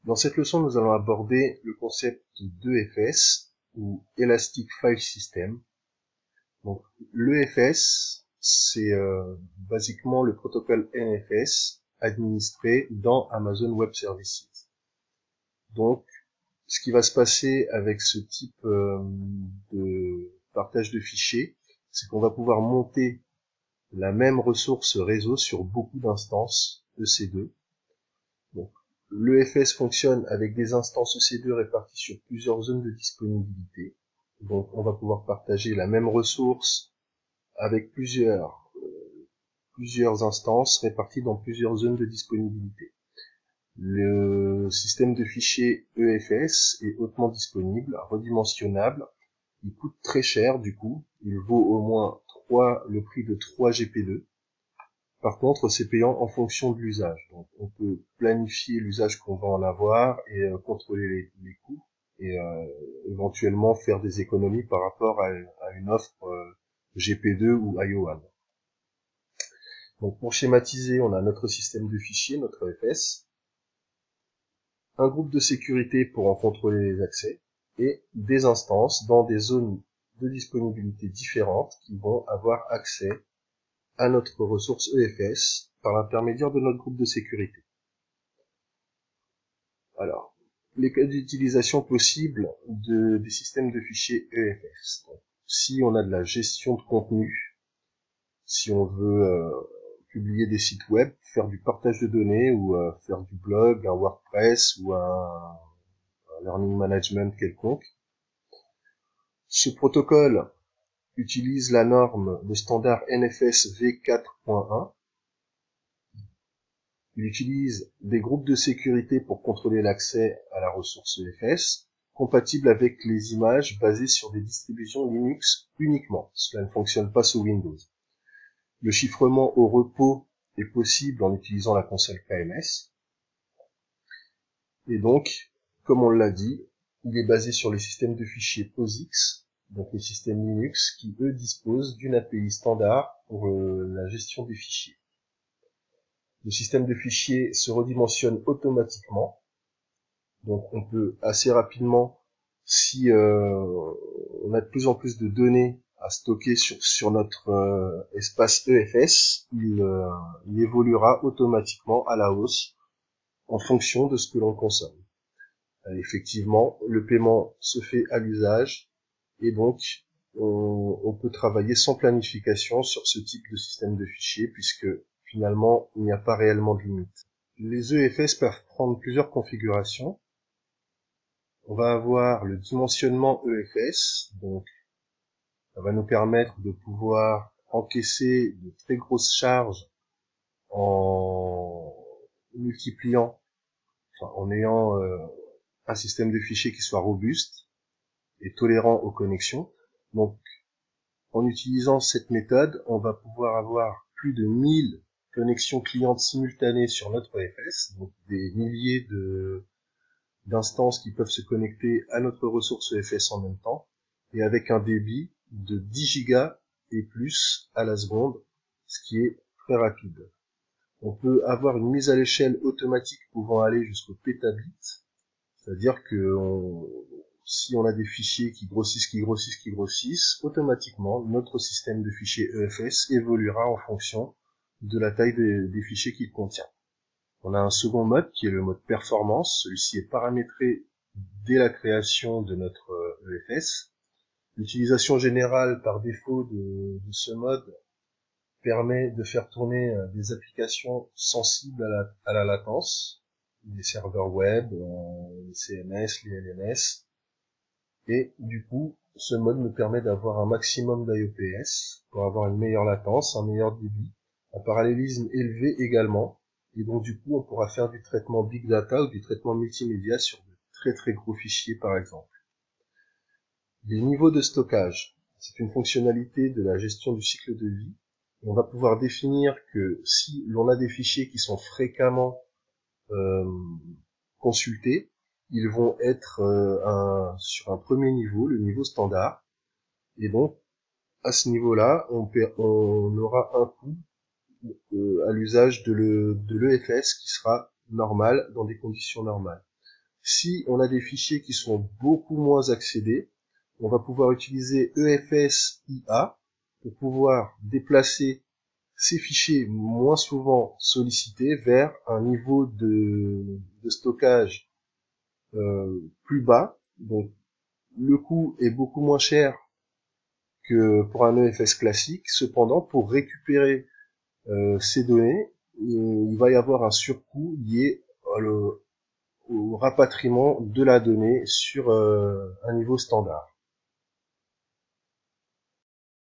Dans cette leçon, nous allons aborder le concept d'EFS, ou Elastic File System. Donc, l'EFS, c'est basiquement le protocole NFS administré dans Amazon Web Services. Donc, ce qui va se passer avec ce type de partage de fichiers, c'est qu'on va pouvoir monter la même ressource réseau sur beaucoup d'instances EC2. Donc, l'EFS fonctionne avec des instances EC2 réparties sur plusieurs zones de disponibilité. Donc, on va pouvoir partager la même ressource avec plusieurs instances réparties dans plusieurs zones de disponibilité. Le système de fichiers EFS est hautement disponible, redimensionnable. Il coûte très cher du coup. Il vaut au moins le prix de 3 GP2. Par contre, c'est payant en fonction de l'usage. Donc, on peut planifier l'usage qu'on va en avoir et contrôler les coûts et éventuellement faire des économies par rapport à une offre GP2 ou IO1. Donc, pour schématiser, on a notre système de fichiers, notre EFS, un groupe de sécurité pour en contrôler les accès et des instances dans des zones de disponibilité différentes qui vont avoir accès à notre ressource EFS par l'intermédiaire de notre groupe de sécurité. Alors, les cas d'utilisation possibles des systèmes de fichiers EFS. Donc, si on a de la gestion de contenu, si on veut publier des sites web, faire du partage de données ou faire du blog, un WordPress ou un learning management quelconque, ce protocole utilise la norme, le standard NFS v4.1. Il utilise des groupes de sécurité pour contrôler l'accès à la ressource EFS, compatible avec les images basées sur des distributions Linux uniquement. Cela ne fonctionne pas sous Windows. Le chiffrement au repos est possible en utilisant la console KMS. Et donc, comme on l'a dit, il est basé sur les systèmes de fichiers POSIX, donc les systèmes Linux qui, eux, disposent d'une API standard pour la gestion des fichiers. Le système de fichiers se redimensionne automatiquement, donc on peut assez rapidement, si on a de plus en plus de données à stocker sur notre espace EFS, il évoluera automatiquement à la hausse en fonction de ce que l'on consomme. Effectivement, le paiement se fait à l'usage et donc on peut travailler sans planification sur ce type de système de fichiers puisque finalement il n'y a pas réellement de limite. Les EFS peuvent prendre plusieurs configurations. On va avoir le dimensionnement EFS, donc ça va nous permettre de pouvoir encaisser de très grosses charges en multipliant, en ayant un système de fichiers qui soit robuste et tolérant aux connexions. Donc, en utilisant cette méthode, on va pouvoir avoir plus de 1000 connexions clientes simultanées sur notre EFS, donc des milliers d'instances qui peuvent se connecter à notre ressource EFS en même temps, et avec un débit de 10 gigas et plus à la seconde, ce qui est très rapide. On peut avoir une mise à l'échelle automatique pouvant aller jusqu'au pétabit, c'est-à-dire que si on a des fichiers qui grossissent, automatiquement, notre système de fichiers EFS évoluera en fonction de la taille des fichiers qu'il contient. On a un second mode qui est le mode performance. Celui-ci est paramétré dès la création de notre EFS. L'utilisation générale par défaut de ce mode permet de faire tourner des applications sensibles à la latence, les serveurs web, les CMS, les LMS. Et du coup, ce mode nous permet d'avoir un maximum d'IOPS pour avoir une meilleure latence, un meilleur débit, un parallélisme élevé également. Et donc du coup, on pourra faire du traitement big data ou du traitement multimédia sur de très très gros fichiers par exemple. Les niveaux de stockage, c'est une fonctionnalité de la gestion du cycle de vie. On va pouvoir définir que si l'on a des fichiers qui sont fréquemment consultés, ils vont être sur un premier niveau, le niveau standard. Et donc, à ce niveau-là, on aura un coût à l'usage de l'EFS qui sera normal dans des conditions normales. Si on a des fichiers qui sont beaucoup moins accédés, on va pouvoir utiliser EFS-IA pour pouvoir déplacer ces fichiers moins souvent sollicités vers un niveau de stockage plus bas. Donc le coût est beaucoup moins cher que pour un EFS classique. Cependant, pour récupérer ces données, il va y avoir un surcoût lié au rapatriement de la donnée sur un niveau standard.